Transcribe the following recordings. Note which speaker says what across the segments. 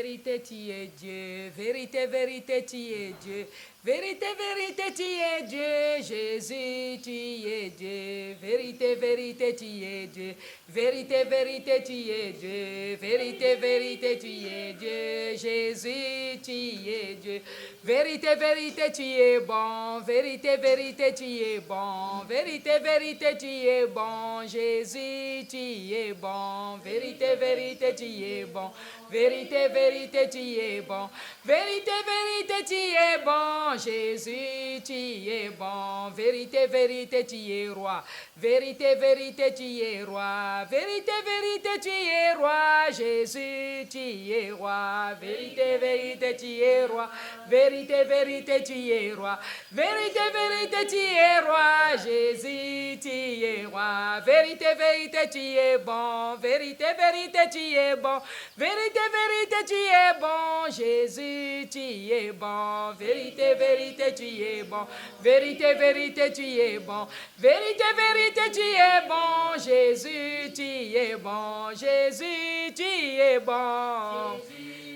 Speaker 1: vérité, tu es Dieu. Vérité, vérité, tu es Dieu. Vérité, vérité, tu es Dieu. Jésus, tu es Dieu. Vérité, vérité, tu es Dieu. Vérité, vérité, tu es Dieu. Vérité, vérité, tu es Dieu. Jésus, tu es Dieu. Vérité, vérité, tu es bon. Vérité, vérité, tu es bon. Vérité, vérité, tu es bon. Jésus, tu es bon. Vérité, vérité, tu es bon. Vérité, vérité, tu es bon. Vérité, vérité, tu es bon. Jésus, tu es bon. Vérité, vérité, tu es roi. Vérité, vérité, tu es roi. Vérité, vérité, tu es roi. Jésus, tu es roi. Vérité, vérité, tu es roi. Vérité, vérité, tu es roi. Vérité, vérité, tu es roi. Jésus, tu es roi. Vérité, vérité, tu es bon. Vérité, vérité, tu es bon. Vérité, vérité, tu es bon. Jésus, tu es bon. Vérité, vérité, tu es bon. Vérité, vérité, tu es bon. Vérité, vérité, tu es bon. Jésus, tu es bon. Jésus, tu es bon.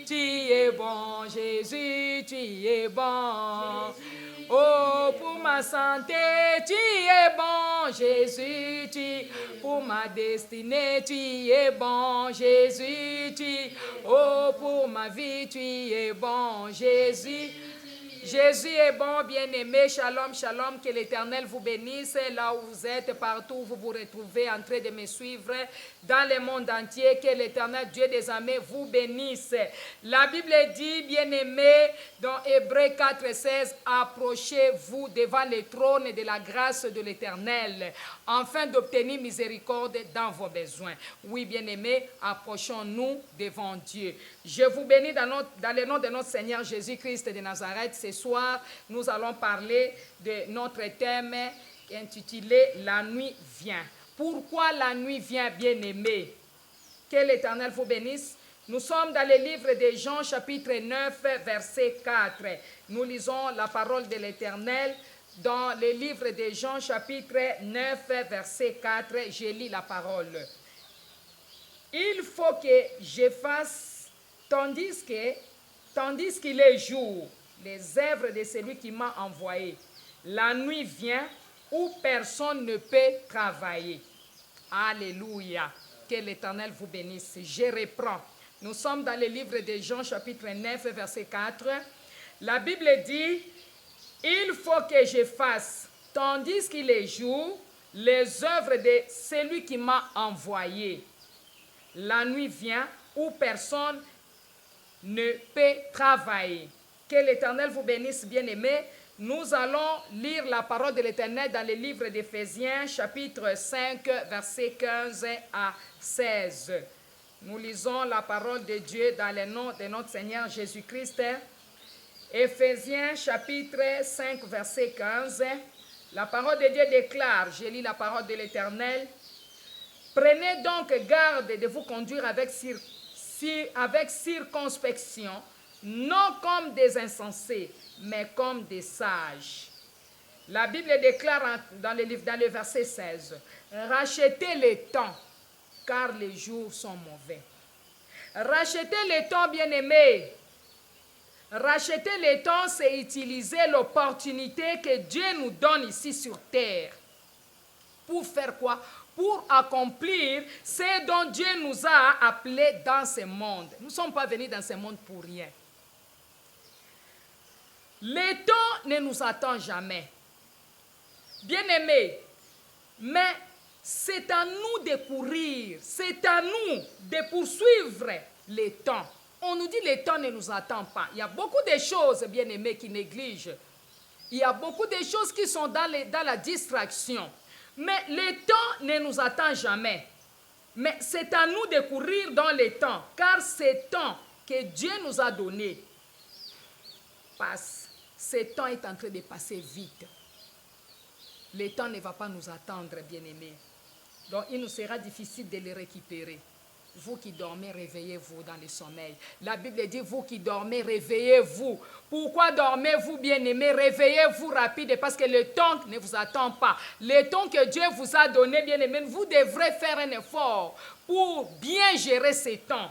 Speaker 1: Tu es bon, Jésus, tu es bon. Oh, pour ma santé, tu es bon, Jésus, pour ma destinée, tu es bon, Jésus, oh, pour ma vie, tu es bon, Jésus. Jésus est bon, bien-aimé, shalom, shalom, que l'Éternel vous bénisse, là où vous êtes, partout où vous vous retrouvez, en train de me suivre, dans le monde entier, que l'Éternel, Dieu des armées, vous bénisse. La Bible dit, bien-aimé, dans Hébreux 4,16, approchez-vous devant le trône de la grâce de l'Éternel, afin d'obtenir miséricorde dans vos besoins. Oui, bien-aimé, approchons-nous devant Dieu. Je vous bénis dans le nom de notre Seigneur Jésus-Christ de Nazareth. Ce soir, nous allons parler de notre thème intitulé « La nuit vient ». Pourquoi la nuit vient, bien-aimé? Que l'Éternel vous bénisse. Nous sommes dans le livre de Jean, chapitre 9, verset 4. Nous lisons la parole de l'Éternel dans le livre de Jean, chapitre 9, verset 4. Je lis la parole. Il faut que je fasse, tandis qu'il est jour, les œuvres de celui qui m'a envoyé. La nuit vient où personne ne peut travailler. Alléluia. Que l'Éternel vous bénisse. Je reprends. Nous sommes dans le livre de Jean, chapitre 9, verset 4. La Bible dit, il faut que je fasse, tandis qu'il est jour, les œuvres de celui qui m'a envoyé. La nuit vient où personne ne peut travailler. Que l'Éternel vous bénisse, bien-aimés. Nous allons lire la parole de l'Éternel dans le livre d'Éphésiens, chapitre 5, versets 15 à 16. Nous lisons la parole de Dieu dans le nom de notre Seigneur Jésus-Christ. Éphésiens, chapitre 5, verset 15. La parole de Dieu déclare, je lis la parole de l'Éternel. Prenez donc garde de vous conduire avec circonspection, non comme des insensés, mais comme des sages. La Bible déclare dans le verset 16, rachetez le temps, car les jours sont mauvais. Racheter le temps, bien-aimé. Racheter le temps, c'est utiliser l'opportunité que Dieu nous donne ici sur terre. Pour faire quoi? Pour accomplir ce dont Dieu nous a appelés dans ce monde. Nous ne sommes pas venus dans ce monde pour rien. Le temps ne nous attend jamais. Bien-aimés, mais c'est à nous de courir, c'est à nous de poursuivre le temps. On nous dit que le temps ne nous attend pas. Il y a beaucoup de choses, bien-aimés, qui négligent. Il y a beaucoup de choses qui sont dans la distraction. Mais le temps ne nous attend jamais. Mais c'est à nous de courir dans le temps, car ce temps que Dieu nous a donné passe. Ce temps est en train de passer vite. Le temps ne va pas nous attendre, bien-aimés. Donc, il nous sera difficile de le récupérer. Vous qui dormez, réveillez-vous dans le sommeil. La Bible dit, vous qui dormez, réveillez-vous. Pourquoi dormez-vous, bien-aimés? Réveillez-vous rapide, parce que le temps ne vous attend pas. Le temps que Dieu vous a donné, bien-aimés, vous devrez faire un effort pour bien gérer ce temps.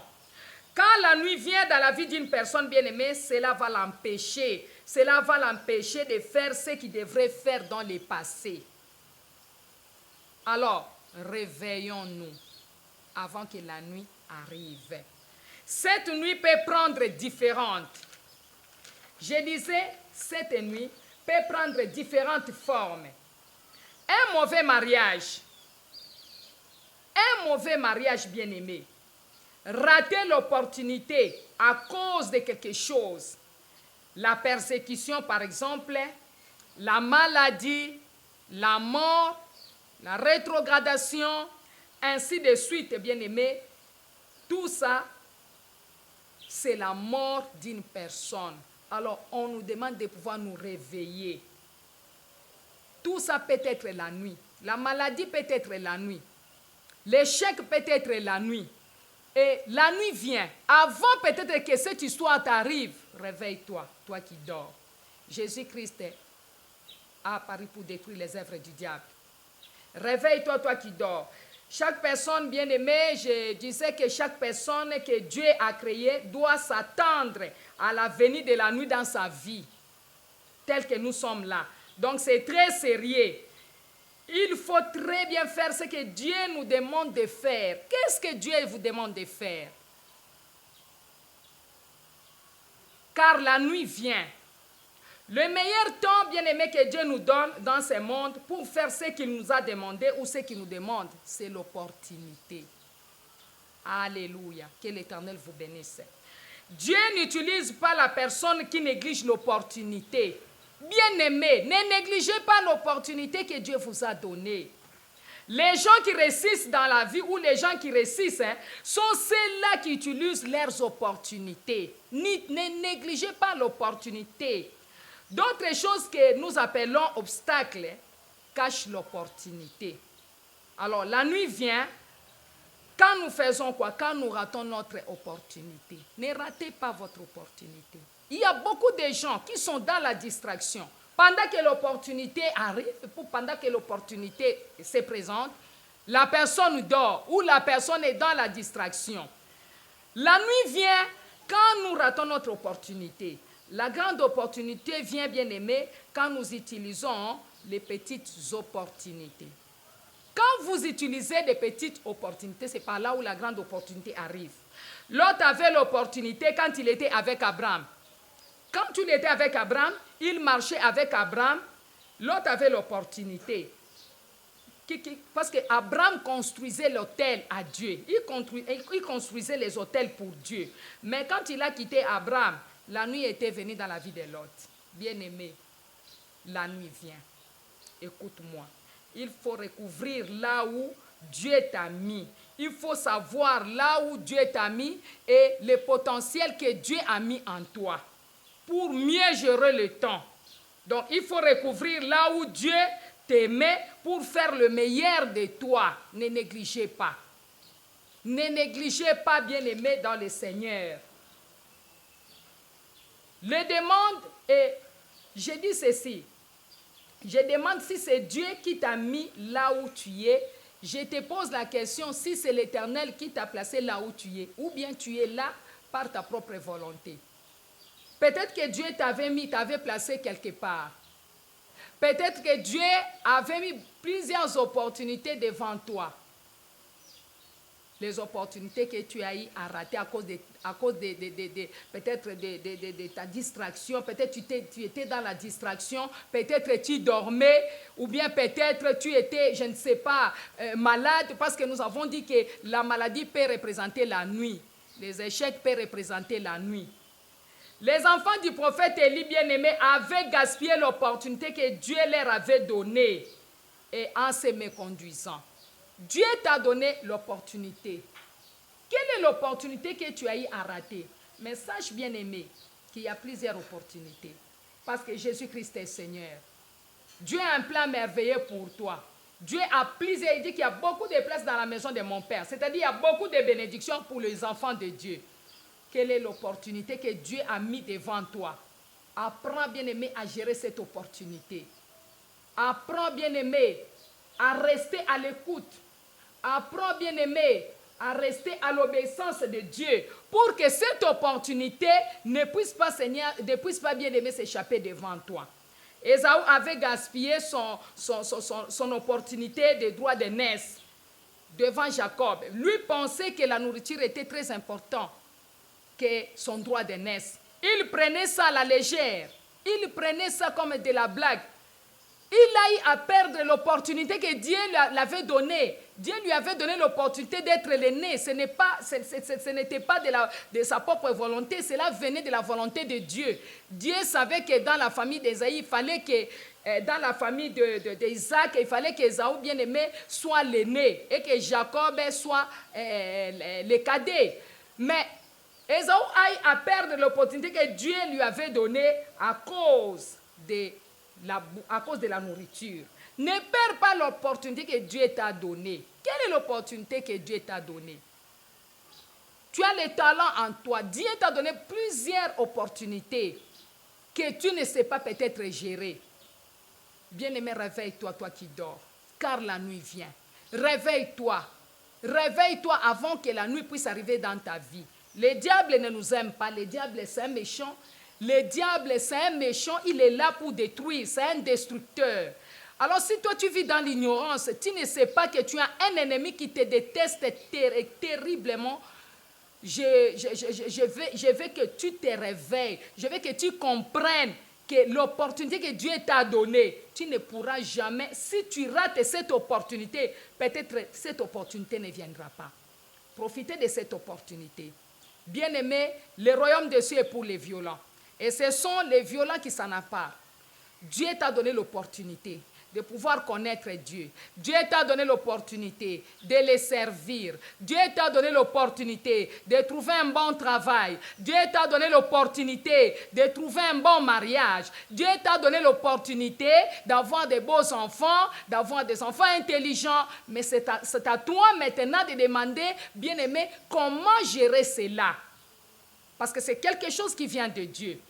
Speaker 1: Quand la nuit vient dans la vie d'une personne bien-aimée, cela va l'empêcher. Cela va l'empêcher de faire ce qu'il devrait faire dans le passé. Alors, réveillons-nous avant que la nuit arrive. Cette nuit peut prendre différentes. Je disais, cette nuit peut prendre différentes formes. Un mauvais mariage bien-aimé, rater l'opportunité à cause de quelque chose, la persécution par exemple, la maladie, la mort, la rétrogradation, ainsi de suite, bien-aimé, tout ça, c'est la mort d'une personne. Alors, on nous demande de pouvoir nous réveiller. Tout ça peut être la nuit. La maladie peut être la nuit. L'échec peut être la nuit. Et la nuit vient. Avant peut-être que cette histoire t'arrive, réveille-toi, toi qui dors. Jésus-Christ a apparu pour détruire les œuvres du diable. Réveille-toi, toi qui dors. Chaque personne bien-aimée, je disais que chaque personne que Dieu a créée doit s'attendre à la venue de la nuit dans sa vie, tel que nous sommes là. Donc c'est très sérieux. Il faut très bien faire ce que Dieu nous demande de faire. Qu'est-ce que Dieu vous demande de faire? Car la nuit vient. Le meilleur temps, bien-aimé, que Dieu nous donne dans ce monde pour faire ce qu'il nous a demandé ou ce qu'il nous demande, c'est l'opportunité. Alléluia. Que l'Éternel vous bénisse. Dieu n'utilise pas la personne qui néglige l'opportunité. Bien-aimé, ne négligez pas l'opportunité que Dieu vous a donnée. Les gens qui réussissent dans la vie ou les gens qui réussissent sont ceux-là qui utilisent leurs opportunités. Ne négligez pas l'opportunité. D'autres choses que nous appelons obstacles cachent l'opportunité. Alors la nuit vient, quand nous faisons quoi? Quand nous ratons notre opportunité. Ne ratez pas votre opportunité. Il y a beaucoup de gens qui sont dans la distraction. Pendant que l'opportunité arrive, pendant que l'opportunité se présente, la personne dort ou la personne est dans la distraction. La nuit vient quand nous ratons notre opportunité. La grande opportunité vient, bien aimé, quand nous utilisons les petites opportunités. Quand vous utilisez des petites opportunités, c'est par là où la grande opportunité arrive. L'autre avait l'opportunité quand il était avec Abraham. Quand il était avec Abraham, il marchait avec Abraham. L'autre avait l'opportunité. Parce qu'Abraham construisait l'autel à Dieu. Il construisait les autels pour Dieu. Mais quand il a quitté Abraham, la nuit était venue dans la vie de l'autre. Bien-aimé, la nuit vient. Écoute-moi. Il faut recouvrir là où Dieu t'a mis. Il faut savoir là où Dieu t'a mis et le potentiel que Dieu a mis en toi pour mieux gérer le temps. Donc, il faut recouvrir là où Dieu te met pour faire le meilleur de toi. Ne négligez pas. Ne négligez pas, bien-aimé, dans le Seigneur. Le demande, et je dis ceci, je demande si c'est Dieu qui t'a mis là où tu es. Je te pose la question si c'est l'Éternel qui t'a placé là où tu es, ou bien tu es là par ta propre volonté. Peut-être que Dieu t'avait placé quelque part. Peut-être que Dieu avait mis plusieurs opportunités devant toi. Les opportunités que tu as eu à rater à cause peut-être de ta distraction. Peut-être tu étais dans la distraction. Peut-être tu dormais. Ou bien peut-être tu étais, je ne sais pas, malade. Parce que nous avons dit que la maladie peut représenter la nuit. Les échecs peuvent représenter la nuit. Les enfants du prophète Élie, bien-aimé, avaient gaspillé l'opportunité que Dieu leur avait donnée. Et en se méconduisant, Dieu t'a donné l'opportunité. Quelle est l'opportunité que tu as eu à rater? Mais sache, bien-aimé, qu'il y a plusieurs opportunités. Parce que Jésus-Christ est Seigneur. Dieu a un plan merveilleux pour toi. Dieu a plusieurs, il dit qu'il y a beaucoup de places dans la maison de mon Père. C'est-à-dire qu'il y a beaucoup de bénédictions pour les enfants de Dieu. Quelle est l'opportunité que Dieu a mis devant toi? Apprends, bien-aimé, à gérer cette opportunité. Apprends, bien-aimé, à rester à l'écoute. Apprends, bien-aimé, à rester à l'obéissance de Dieu pour que cette opportunité ne puisse pas, Seigneur, ne puisse pas bien aimer s'échapper devant toi. Ésaü avait gaspillé son opportunité de droit d'aînesse devant Jacob. Lui pensait que la nourriture était très importante que son droit d'aînesse. Il prenait ça à la légère. Il prenait ça comme de la blague. Il a eu à perdre l'opportunité que Dieu l'avait donnée. Dieu lui avait donné l'opportunité d'être l'aîné. Ce n'était pas de sa propre volonté, cela venait de la volonté de Dieu. Dieu savait que dans la famille d'Ésaïe, il fallait que dans la famille d'Isaac, il fallait qu'Ésaü bien-aimé soit l'aîné et que Jacob soit le cadet. Mais Ésaü a eu à perdre l'opportunité que Dieu lui avait donnée à cause de la nourriture. Ne perds pas l'opportunité que Dieu t'a donnée. Quelle est l'opportunité que Dieu t'a donnée? Tu as le talent en toi. Dieu t'a donné plusieurs opportunités que tu ne sais pas peut-être gérer. Bien-aimé, réveille-toi, toi qui dors, car la nuit vient. Réveille-toi. Réveille-toi avant que la nuit puisse arriver dans ta vie. Le diable ne nous aime pas. Le diable, c'est un méchant. Le diable, c'est un méchant, il est là pour détruire, c'est un destructeur. Alors si toi tu vis dans l'ignorance, tu ne sais pas que tu as un ennemi qui te déteste terriblement, je veux que tu te réveilles, je veux que tu comprennes que l'opportunité que Dieu t'a donnée, tu ne pourras jamais, si tu rates cette opportunité, peut-être cette opportunité ne viendra pas. Profitez de cette opportunité. Bien-aimé, le royaume de Dieu est pour les violents. Et ce sont les violents qui s'en emparent. Dieu t'a donné l'opportunité de pouvoir connaître Dieu. Dieu t'a donné l'opportunité de le servir. Dieu t'a donné l'opportunité de trouver un bon travail. Dieu t'a donné l'opportunité de trouver un bon mariage. Dieu t'a donné l'opportunité d'avoir de beaux enfants, d'avoir des enfants intelligents. Mais c'est à toi maintenant de demander, bien-aimé, comment gérer cela. Parce que c'est quelque chose qui vient de Dieu.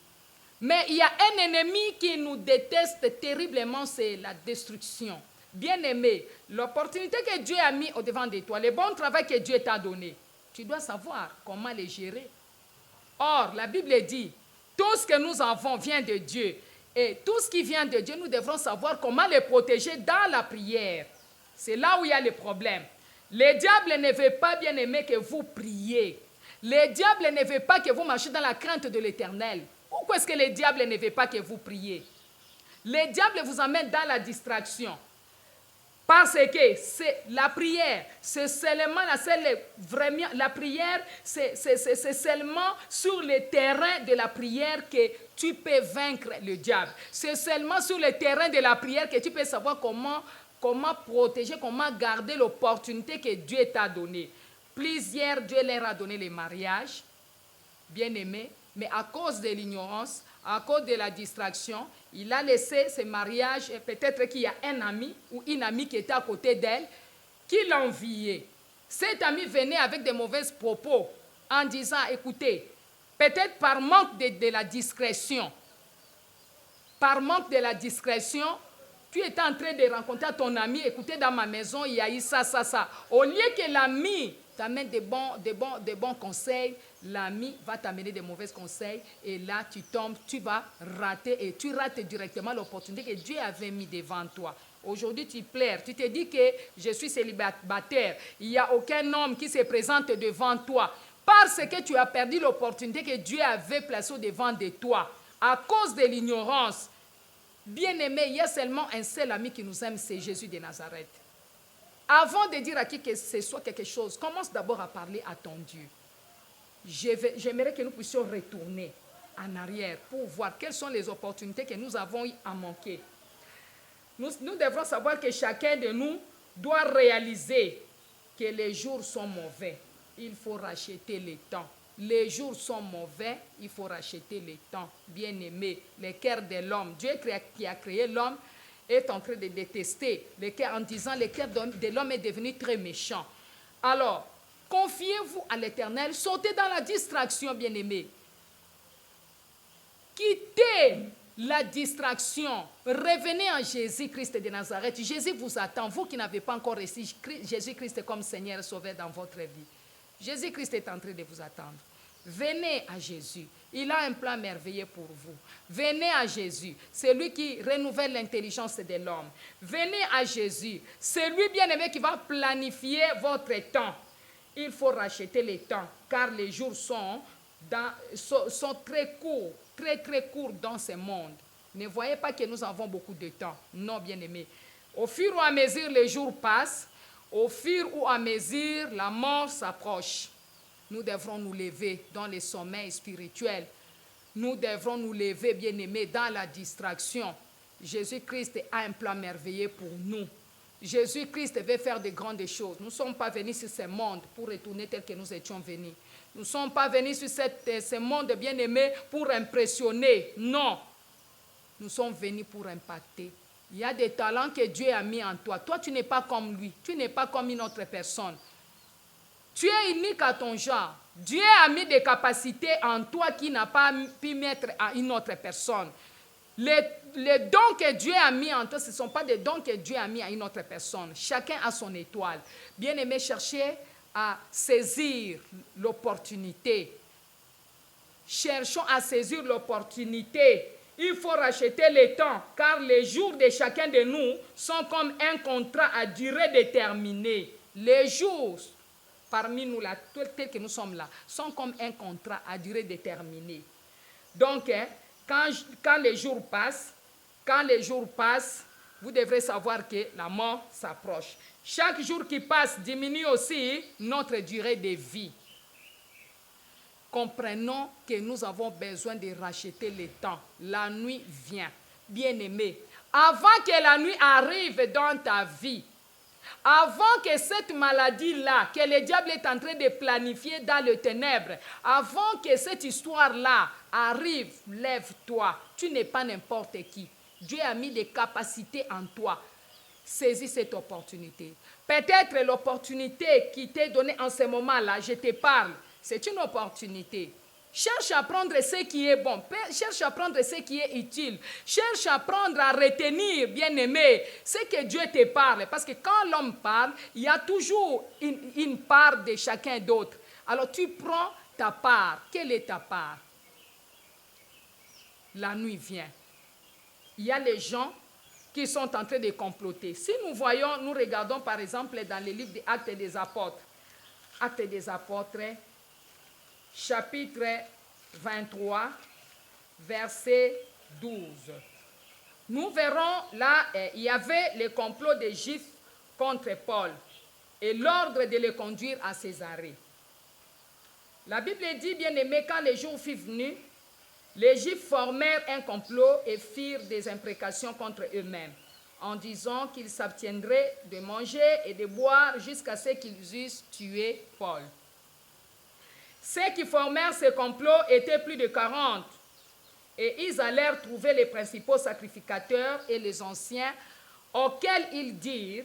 Speaker 1: Mais il y a un ennemi qui nous déteste terriblement, c'est la destruction. Bien-aimé, l'opportunité que Dieu a mis au-devant de toi, le bon travail que Dieu t'a donné, tu dois savoir comment le gérer. Or, la Bible dit, tout ce que nous avons vient de Dieu. Et tout ce qui vient de Dieu, nous devrons savoir comment le protéger dans la prière. C'est là où il y a le problème. Le diable ne veut pas, bien-aimé, que vous priez. Le diable ne veut pas que vous marchiez dans la crainte de l'Éternel. Pourquoi est-ce que le diable ne veut pas que vous priez? Le diable vous emmène dans la distraction. Parce que c'est la prière, c'est seulement la prière, c'est seulement sur le terrain de la prière que tu peux vaincre le diable. C'est seulement sur le terrain de la prière que tu peux savoir comment protéger, comment garder l'opportunité que Dieu t'a donnée. Plusieurs, Dieu leur a donné les mariages, bien-aimés, mais à cause de l'ignorance, à cause de la distraction, il a laissé ce mariage, et peut-être qu'il y a un ami ou une amie qui était à côté d'elle, qui l'enviait. Cet ami venait avec de mauvais propos en disant, écoutez, peut-être par manque de la discrétion, tu étais en train de rencontrer ton ami, écoutez, dans ma maison, il y a eu ça. Au lieu que l'ami t'amène des bons conseils, l'ami va t'amener des mauvais conseils et là tu vas rater et tu rates directement l'opportunité que Dieu avait mis devant toi. Aujourd'hui tu pleures, tu te dis que je suis célibataire, il n'y a aucun homme qui se présente devant toi parce que tu as perdu l'opportunité que Dieu avait placée au devant de toi à cause de l'ignorance. Bien-aimé, il y a seulement un seul ami qui nous aime, c'est Jésus de Nazareth. Avant de dire à qui que ce soit quelque chose, commence d'abord à parler à ton Dieu. J'aimerais que nous puissions retourner en arrière pour voir quelles sont les opportunités que nous avons eu à manquer. Nous devrons savoir que chacun de nous doit réaliser que les jours sont mauvais. Il faut racheter le temps. Les jours sont mauvais, il faut racheter le temps. Bien-aimé, le cœur de l'homme, Dieu qui a créé l'homme, est en train de détester le cœur en disant le cœur de l'homme est devenu très méchant. Alors, confiez-vous à l'Éternel, sautez dans la distraction, bien-aimé. Quittez la distraction. Revenez en Jésus-Christ de Nazareth. Jésus vous attend. Vous qui n'avez pas encore reçu Jésus-Christ comme Seigneur et Sauveur dans votre vie. Jésus-Christ est en train de vous attendre. Venez à Jésus. Il a un plan merveilleux pour vous. Venez à Jésus. C'est lui qui renouvelle l'intelligence de l'homme. Venez à Jésus. C'est lui, bien-aimé, qui va planifier votre temps. Il faut racheter les temps, car les jours sont très courts, très courts dans ce monde. Ne voyez pas que nous avons beaucoup de temps. Non, bien-aimé. Au fur et à mesure les jours passent, au fur et à mesure la mort s'approche. Nous devrons nous lever dans le sommeil spirituel. Nous devrons nous lever, bien-aimés, dans la distraction. Jésus-Christ a un plan merveilleux pour nous. Jésus-Christ veut faire de grandes choses. Nous ne sommes pas venus sur ce monde pour retourner tel que nous étions venus. Nous ne sommes pas venus sur ce monde, bien-aimé, pour impressionner. Non. Nous sommes venus pour impacter. Il y a des talents que Dieu a mis en toi. Toi, tu n'es pas comme lui. Tu n'es pas comme une autre personne. Tu es unique à ton genre. Dieu a mis des capacités en toi qui n'a pas pu mettre à une autre personne. Les dons que Dieu a mis en toi, ce ne sont pas des dons que Dieu a mis à une autre personne. Chacun a son étoile. Bien-aimé, cherchez à saisir l'opportunité. Cherchons à saisir l'opportunité. Il faut racheter le temps, car les jours de chacun de nous sont comme un contrat à durée déterminée. Les jours parmi nous, là, tels que nous sommes là, sont comme un contrat à durée déterminée. Donc, quand les jours passent, vous devrez savoir que la mort s'approche. Chaque jour qui passe diminue aussi notre durée de vie. Comprenons que nous avons besoin de racheter le temps. La nuit vient. Bien-aimé, avant que la nuit arrive dans ta vie, avant que cette maladie-là, que le diable est en train de planifier dans le ténèbre, avant que cette histoire-là arrive, lève-toi. Tu n'es pas n'importe qui. Dieu a mis des capacités en toi. Saisis cette opportunité. Peut-être l'opportunité qui t'est donnée en ce moment-là, je te parle, c'est une opportunité. Cherche à prendre ce qui est bon. Cherche à prendre ce qui est utile. Cherche à prendre, à retenir, bien-aimé, ce que Dieu te parle. Parce que quand l'homme parle, il y a toujours une part de chacun d'autre. Alors tu prends ta part. Quelle est ta part? La nuit vient. Il y a les gens qui sont en train de comploter. Si nous voyons, nous regardons par exemple dans le livre des Actes des Apôtres. Actes des Apôtres, chapitre 23, verset 12. Nous verrons là, il y avait le complot des Juifs contre Paul et l'ordre de le conduire à Césarée. La Bible dit, bien-aimé, quand les jours furent venus, les Juifs formèrent un complot et firent des imprécations contre eux-mêmes, en disant qu'ils s'abstiendraient de manger et de boire jusqu'à ce qu'ils eussent tué Paul. Ceux qui formèrent ce complot étaient plus de 40, et ils allèrent trouver les principaux sacrificateurs et les anciens, auxquels ils dirent,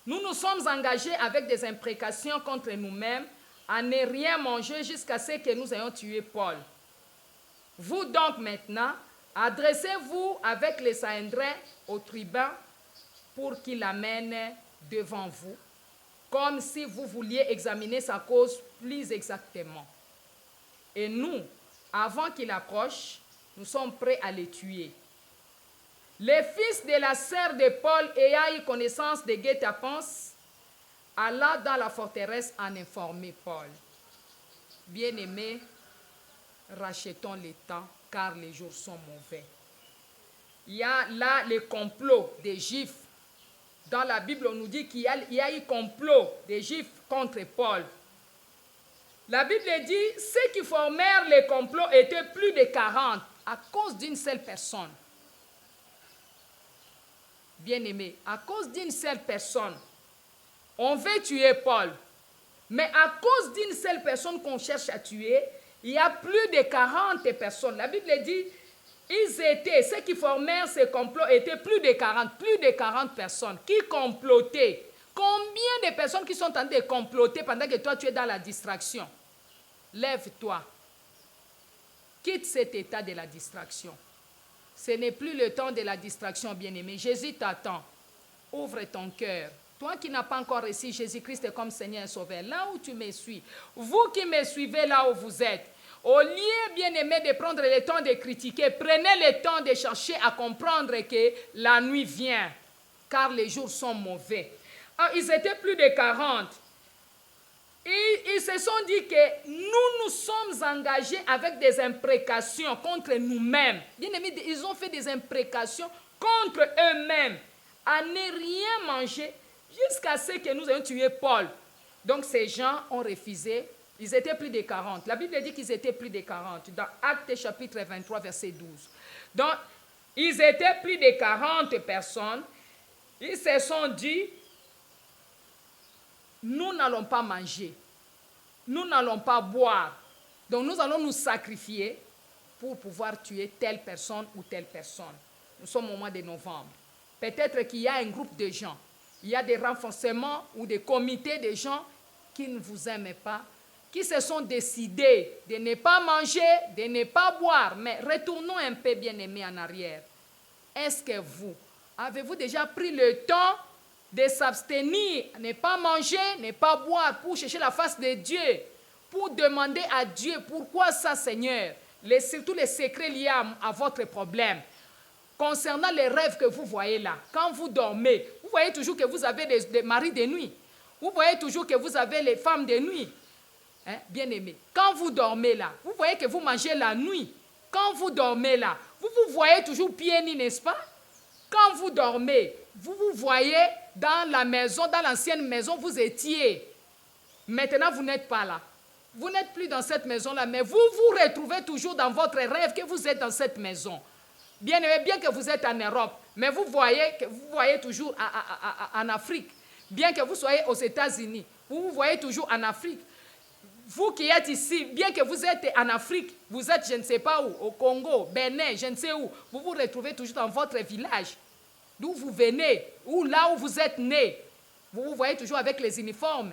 Speaker 1: nous nous sommes engagés avec des imprécations contre nous-mêmes à ne rien manger jusqu'à ce que nous ayons tué Paul. Vous donc maintenant, adressez-vous avec les Sanhédrins au tribun pour qu'il l'amène devant vous, comme si vous vouliez examiner sa cause plus exactement. Et nous, avant qu'il approche, nous sommes prêts à les tuer. Les fils de la sœur de Paul, ayant eu connaissance des guet-apens, alla dans la forteresse en informer Paul. Bien-aimés, rachetons le temps, car les jours sont mauvais. Il y a là le complot des Juifs. Dans la Bible, on nous dit qu'il y a eu complot des Juifs contre Paul. La Bible dit, ceux qui formèrent le complot étaient plus de 40 à cause d'une seule personne. Bien-aimé, à cause d'une seule personne, on veut tuer Paul. Mais à cause d'une seule personne qu'on cherche à tuer, il y a plus de 40 personnes. La Bible dit, ceux qui formèrent ce complot étaient plus de 40 personnes qui complotaient. Combien de personnes qui sont en train de comploter pendant que toi tu es dans la distraction? Lève-toi. Quitte cet état de la distraction. Ce n'est plus le temps de la distraction, bien-aimé. Jésus t'attend. Ouvre ton cœur. Toi qui n'as pas encore reçu Jésus-Christ comme Seigneur et Sauveur, là où tu me suis, vous qui me suivez là où vous êtes, au lieu, bien-aimé, de prendre le temps de critiquer, prenez le temps de chercher à comprendre que la nuit vient, car les jours sont mauvais. Alors, ils étaient plus de 40. Et ils se sont dit que nous sommes engagés avec des imprécations contre nous-mêmes. Bien-aimés, ils ont fait des imprécations contre eux-mêmes, à ne rien manger jusqu'à ce que nous ayons tué Paul. Donc ces gens ont refusé. Ils étaient plus de 40. La Bible dit qu'ils étaient plus de 40. Dans Actes chapitre 23, verset 12. Donc, ils étaient plus de 40 personnes. Ils se sont dit, nous n'allons pas manger. Nous n'allons pas boire. Donc, nous allons nous sacrifier pour pouvoir tuer telle personne ou telle personne. Nous sommes au mois de novembre. Peut-être qu'il y a un groupe de gens. Il y a des renforcements ou des comités de gens qui ne vous aiment pas, qui se sont décidés de ne pas manger, de ne pas boire. Mais retournons un peu, bien-aimés, en arrière. Est-ce que vous, avez-vous déjà pris le temps de s'abstenir, ne pas manger, ne pas boire, pour chercher la face de Dieu, pour demander à Dieu pourquoi ça, Seigneur, surtout les secrets liés à votre problème. Concernant les rêves que vous voyez là, quand vous dormez, vous voyez toujours que vous avez des maris de nuit. Vous voyez toujours que vous avez les femmes de nuit. Hein, bien-aimés, quand vous dormez là, vous voyez que vous mangez la nuit. Quand vous dormez là, vous vous voyez toujours pieds nus, n'est-ce pas? Quand vous dormez, vous vous voyez dans la maison, dans l'ancienne maison, vous étiez. Maintenant, vous n'êtes pas là. Vous n'êtes plus dans cette maison-là, mais vous vous retrouvez toujours dans votre rêve que vous êtes dans cette maison. Bien-aimé, bien que vous êtes en Europe, mais vous voyez toujours en Afrique. Bien que vous soyez aux États-Unis, vous vous voyez toujours en Afrique. Vous qui êtes ici, bien que vous êtes en Afrique, vous êtes je ne sais pas où, au Congo, Bénin, je ne sais où, vous vous retrouvez toujours dans votre village, d'où vous venez, ou là où vous êtes né. Vous vous voyez toujours avec les uniformes.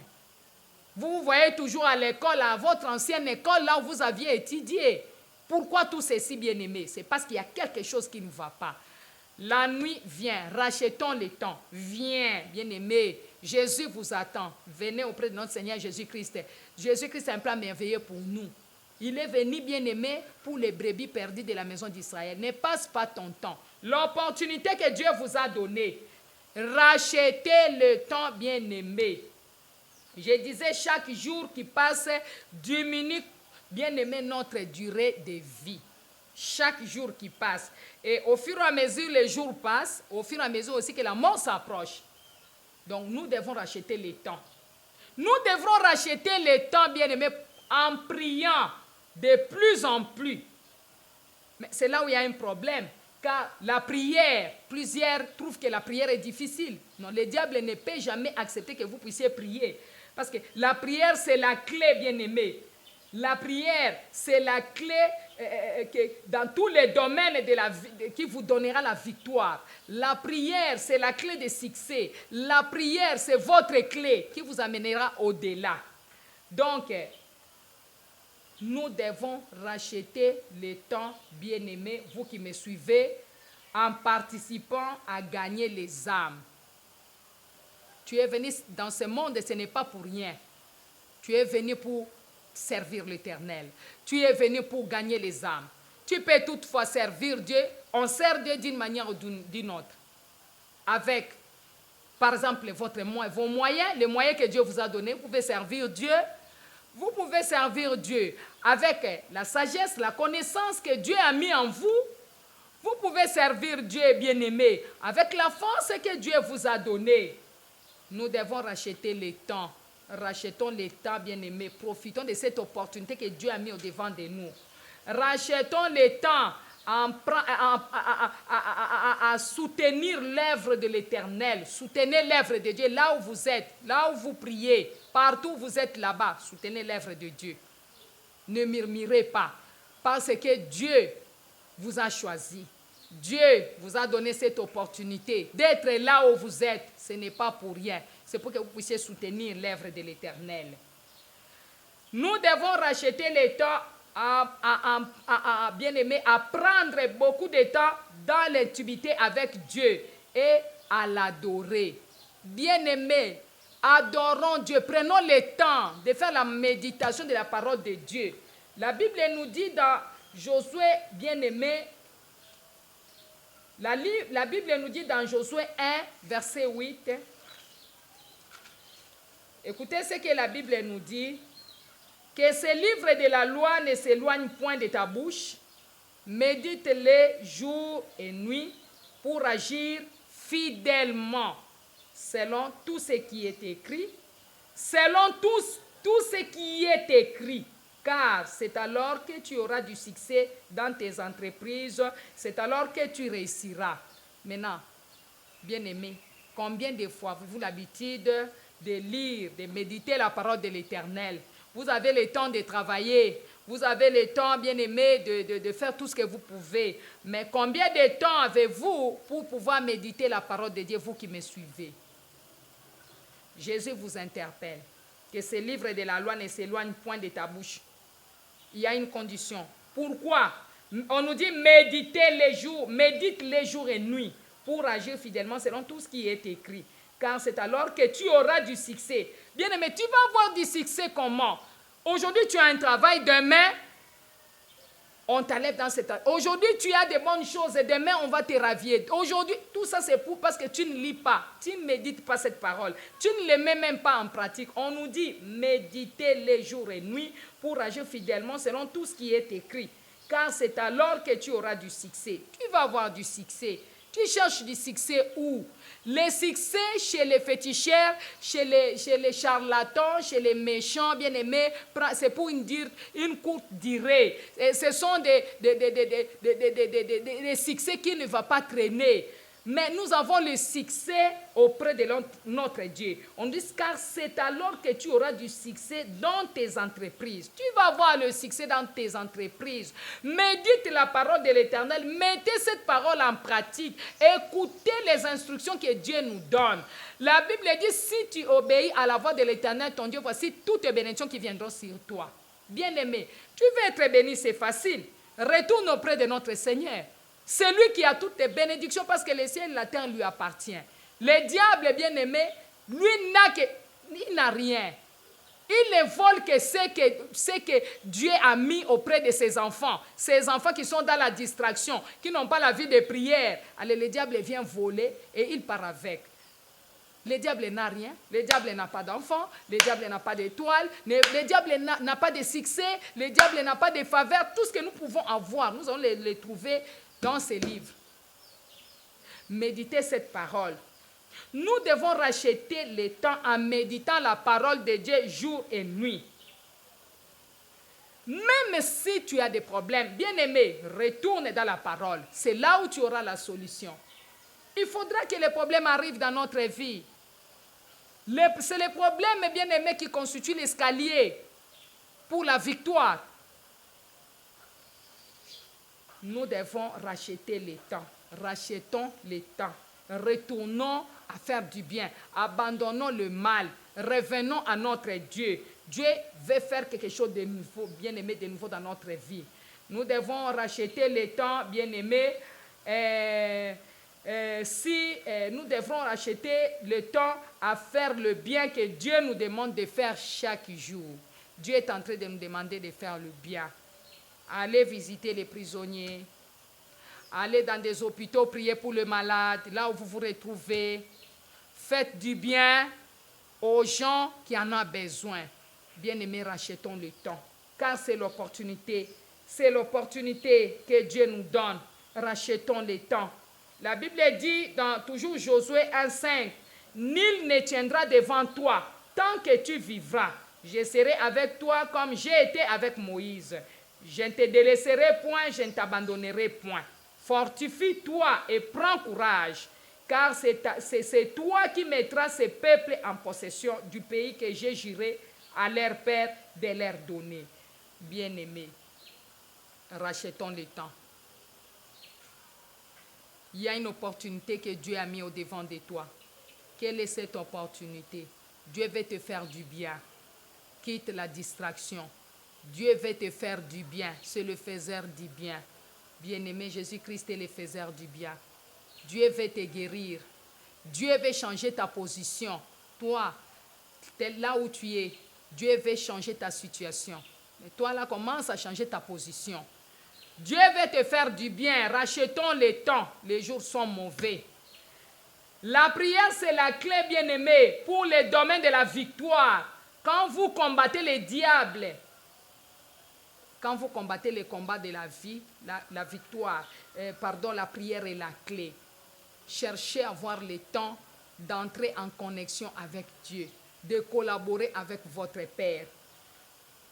Speaker 1: Vous vous voyez toujours à l'école, à votre ancienne école, là où vous aviez étudié. Pourquoi tout ceci, bien-aimé? C'est parce qu'il y a quelque chose qui ne va pas. La nuit vient, rachetons le temps. Viens, bien-aimé. Jésus vous attend. Venez auprès de notre Seigneur Jésus-Christ. Jésus-Christ a un plan merveilleux pour nous. Il est venu, bien-aimé, pour les brebis perdues de la maison d'Israël. Ne passe pas ton temps. L'opportunité que Dieu vous a donnée, rachetez le temps, bien-aimé. Je disais, chaque jour qui passe diminue, bien-aimé, notre durée de vie. Chaque jour qui passe. Et au fur et à mesure les jours passent, au fur et à mesure aussi que la mort s'approche. Donc nous devons racheter le temps. Nous devrons racheter le temps, bien-aimé, en priant de plus en plus. Mais c'est là où il y a un problème. Car la prière, plusieurs trouvent que la prière est difficile. Non, le diable ne peut jamais accepter que vous puissiez prier. Parce que la prière, c'est la clé, bien-aimé. La prière, c'est la clé dans tous les domaines de la vie, qui vous donnera la victoire. La prière, c'est la clé de succès. La prière, c'est votre clé qui vous amènera au-delà. Donc, nous devons racheter le temps, bien-aimés, vous qui me suivez, en participant à gagner les âmes. Tu es venu dans ce monde et ce n'est pas pour rien. Tu es venu pour servir l'Éternel. Tu es venu pour gagner les âmes. Tu peux toutefois servir Dieu. On sert Dieu d'une manière ou d'une autre. Avec, par exemple, vos moyens, les moyens que Dieu vous a donnés, vous pouvez servir Dieu. Vous pouvez servir Dieu avec la sagesse, la connaissance que Dieu a mis en vous. Vous pouvez servir Dieu, bien-aimé, avec la force que Dieu vous a donnée. Nous devons racheter le temps. Rachetons le temps, bien-aimé. Profitons de cette opportunité que Dieu a mis au-devant de nous. Rachetons le temps à soutenir l'œuvre de l'Éternel. Soutenez l'œuvre de Dieu là où vous êtes, là où vous priez. Partout où vous êtes là-bas, soutenez l'œuvre de Dieu. Ne murmurez pas, parce que Dieu vous a choisi. Dieu vous a donné cette opportunité d'être là où vous êtes. Ce n'est pas pour rien. C'est pour que vous puissiez soutenir l'œuvre de l'Éternel. Nous devons racheter le temps, bien-aimé, à prendre beaucoup de temps dans l'intimité avec Dieu et à l'adorer. Bien-aimés, adorons Dieu. Prenons le temps de faire la méditation de la parole de Dieu. La Bible nous dit dans Josué, bien-aimé, la Bible nous dit dans Josué 1, verset 8. Écoutez ce que la Bible nous dit. Que ce livre de la loi ne s'éloigne point de ta bouche. Médite-les jour et nuit pour agir fidèlement selon tout ce qui est écrit. Selon tout ce qui est écrit. Car c'est alors que tu auras du succès dans tes entreprises. C'est alors que tu réussiras. Maintenant, bien-aimés, combien de fois avez-vous l'habitude de lire, de méditer la parole de l'Éternel? Vous avez le temps de travailler. Vous avez le temps, bien-aimé, de faire tout ce que vous pouvez. Mais combien de temps avez-vous pour pouvoir méditer la parole de Dieu, vous qui me suivez? Jésus vous interpelle. Que ce livre de la loi ne s'éloigne point de ta bouche. Il y a une condition. Pourquoi? On nous dit médite les jours et nuit pour agir fidèlement selon tout ce qui est écrit. Car c'est alors que tu auras du succès. Bien-aimé, tu vas avoir du succès comment? Aujourd'hui, tu as un travail, demain, on t'enlève dans cette... Aujourd'hui, tu as des bonnes choses et demain, on va te ravier. Aujourd'hui, tout ça, c'est parce que tu ne lis pas, tu ne médites pas cette parole. Tu ne les mets même pas en pratique. On nous dit, méditez les jours et nuits pour agir fidèlement selon tout ce qui est écrit. Car c'est alors que tu auras du succès. Tu vas avoir du succès. Tu cherches du succès où? Le succès chez les féticheurs, chez les charlatans, chez les méchants, bien-aimés, c'est pour une courte durée. Ce sont des succès qui ne vont pas traîner. Mais nous avons le succès auprès de notre Dieu. On dit car c'est alors que tu auras du succès dans tes entreprises. Tu vas avoir le succès dans tes entreprises. Médite la parole de l'Éternel. Mettez cette parole en pratique. Écoutez les instructions que Dieu nous donne. La Bible dit si tu obéis à la voix de l'Éternel, ton Dieu, voici toutes les bénédictions qui viendront sur toi. Bien-aimé, tu veux être béni, c'est facile. Retourne auprès de notre Seigneur. C'est lui qui a toutes les bénédictions parce que le ciel et la terre lui appartiennent. Le diable, bien-aimé, lui il n'a rien. Il ne vole que ce que Dieu a mis auprès de ses enfants. Ses enfants qui sont dans la distraction, qui n'ont pas la vie de prière. Alors le diable vient voler et il part avec. Le diable n'a rien, le diable n'a pas d'enfant, le diable n'a pas d'étoile, le diable n'a pas de succès, le diable n'a pas de faveur. Tout ce que nous pouvons avoir, nous allons les trouver dans ces livres. Méditez cette parole. Nous devons racheter le temps en méditant la parole de Dieu jour et nuit. Même si tu as des problèmes, bien-aimé, retourne dans la parole. C'est là où tu auras la solution. Il faudra que les problèmes arrivent dans notre vie. C'est les problèmes, bien-aimés, qui constituent l'escalier pour la victoire. Nous devons racheter le temps. Rachetons le temps. Retournons à faire du bien. Abandonnons le mal. Revenons à notre Dieu. Dieu veut faire quelque chose de nouveau, bien-aimé, de nouveau dans notre vie. Nous devons racheter le temps, bien-aimé. Nous devrons racheter le temps à faire le bien que Dieu nous demande de faire chaque jour. Dieu est en train de nous demander de faire le bien. Allez visiter les prisonniers. Allez dans des hôpitaux, prier pour les malades, là où vous vous retrouvez. Faites du bien aux gens qui en ont besoin. Bien-aimés, rachetons le temps. Car c'est l'opportunité. C'est l'opportunité que Dieu nous donne. Rachetons le temps. La Bible dit dans toujours Josué 1,5, « Nul ne tiendra devant toi tant que tu vivras. Je serai avec toi comme j'ai été avec Moïse. Je ne te délaisserai point, je ne t'abandonnerai point. Fortifie-toi et prends courage, car c'est toi qui mettras ces peuples en possession du pays que j'ai juré à leur père de leur donner. » Bien-aimés, rachetons le temps. Il y a une opportunité que Dieu a mise au devant de toi. Quelle est cette opportunité? Dieu veut te faire du bien. Quitte la distraction. Dieu veut te faire du bien. C'est le faiseur du bien. Bien-aimé, Jésus-Christ est le faiseur du bien. Dieu veut te guérir. Dieu veut changer ta position. Toi, là où tu es, Dieu veut changer ta situation. Mais toi, là, commence à changer ta position. Dieu veut te faire du bien. Rachetons le temps. Les jours sont mauvais. La prière, c'est la clé, bien-aimée, pour le domaine de la victoire. Quand vous combattez les diables, quand vous combattez les combats de la vie, la victoire, la prière est la clé. Cherchez à avoir le temps d'entrer en connexion avec Dieu, de collaborer avec votre Père.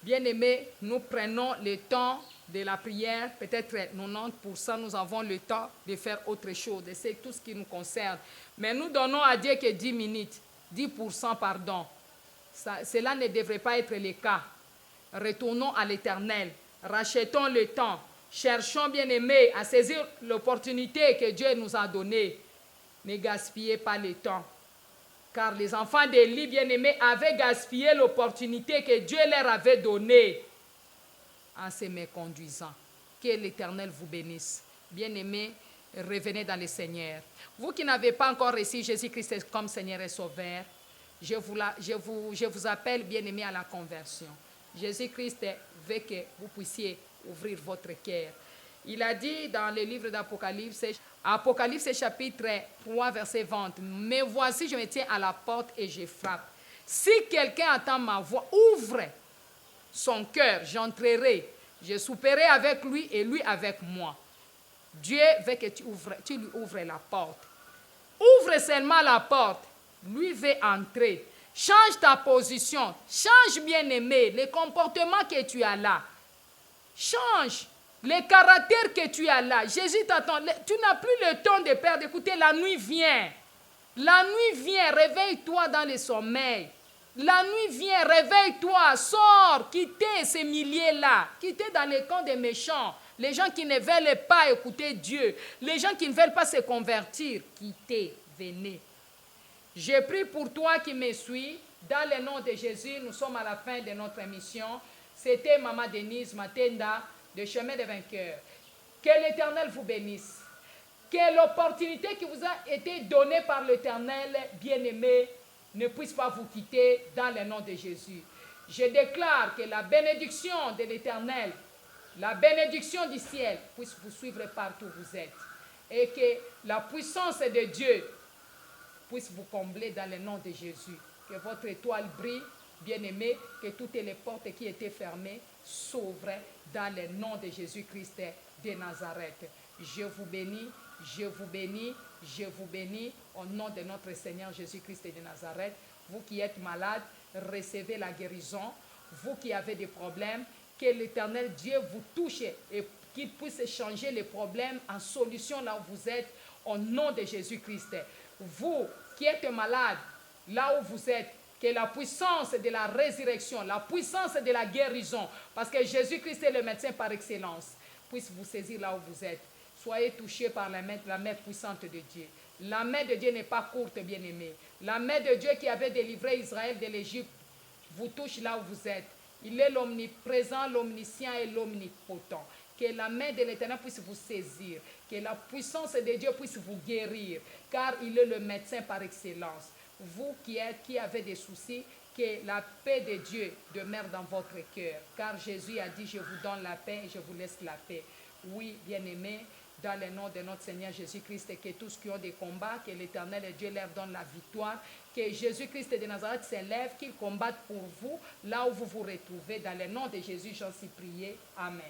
Speaker 1: Bien-aimés, nous prenons le temps de la prière, peut-être 90%, nous avons le temps de faire autre chose, c'est tout ce qui nous concerne. Mais nous donnons à Dieu que 10 minutes, 10%, pardon. Cela ne devrait pas être le cas. Retournons à l'Éternel, rachetons le temps, cherchons, bien-aimés, à saisir l'opportunité que Dieu nous a donnée. Ne gaspillez pas le temps. Car les enfants d'Élie, bien-aimés, avaient gaspillé l'opportunité que Dieu leur avait donnée en se méconduisant. Que l'Éternel vous bénisse. Bien-aimés, revenez dans le Seigneur. Vous qui n'avez pas encore reçu Jésus-Christ comme Seigneur et Sauveur, je vous appelle, bien-aimés, à la conversion. Jésus-Christ veut que vous puissiez ouvrir votre cœur. Il a dit dans le livre d'Apocalypse, Apocalypse chapitre 3, verset 20, « Mais voici, je me tiens à la porte et je frappe. Si quelqu'un entend ma voix, ouvre son cœur, j'entrerai, je souperai avec lui et lui avec moi. » Dieu veut que tu lui ouvres la porte. Ouvre seulement la porte. Lui veut entrer. Change ta position. Change, bien-aimé, le comportement que tu as là. Change le caractère que tu as là. Jésus t'attend. Tu n'as plus le temps de perdre. Écoutez, la nuit vient. La nuit vient. Réveille-toi dans le sommeil. La nuit vient. Réveille-toi. Sors. Quittez ces milliers-là. Quittez dans les camps des méchants. Les gens qui ne veulent pas écouter Dieu. Les gens qui ne veulent pas se convertir. Quittez. Venez. Je prie pour toi qui me suis. Dans le nom de Jésus, nous sommes à la fin de notre émission. C'était Maman Denise Matenda de Chemin des Vainqueurs. Que l'Éternel vous bénisse. Que l'opportunité qui vous a été donnée par l'Éternel, bien-aimé, ne puisse pas vous quitter dans le nom de Jésus. Je déclare que la bénédiction de l'Éternel, la bénédiction du ciel puisse vous suivre partout où vous êtes. Et que la puissance de Dieu puisse vous combler dans le nom de Jésus. Que votre étoile brille, bien-aimé, que toutes les portes qui étaient fermées s'ouvrent dans le nom de Jésus-Christ de Nazareth. Je vous bénis, je vous bénis, je vous bénis au nom de notre Seigneur Jésus-Christ de Nazareth. Vous qui êtes malades, recevez la guérison. Vous qui avez des problèmes, que l'Éternel Dieu vous touche et qu'il puisse changer les problèmes en solution là où vous êtes au nom de Jésus-Christ. Vous qui êtes malade, là où vous êtes, que la puissance de la résurrection, la puissance de la guérison, parce que Jésus-Christ est le médecin par excellence, puisse vous saisir là où vous êtes. Soyez touchés par la main puissante de Dieu. La main de Dieu n'est pas courte, bien-aimés. La main de Dieu qui avait délivré Israël de l'Égypte vous touche là où vous êtes. Il est l'omniprésent, l'omniscient et l'omnipotent. Que la main de l'Éternel puisse vous saisir. Que la puissance de Dieu puisse vous guérir. Car il est le médecin par excellence. Vous qui avez des soucis, que la paix de Dieu demeure dans votre cœur. Car Jésus a dit, je vous donne la paix et je vous laisse la paix. Oui, bien-aimés, dans le nom de notre Seigneur Jésus-Christ, que tous qui ont des combats, que l'Éternel et Dieu leur donne la victoire, que Jésus-Christ de Nazareth s'élève, qu'il combatte pour vous, là où vous vous retrouvez. Dans le nom de Jésus, j'en suis prié. Amen.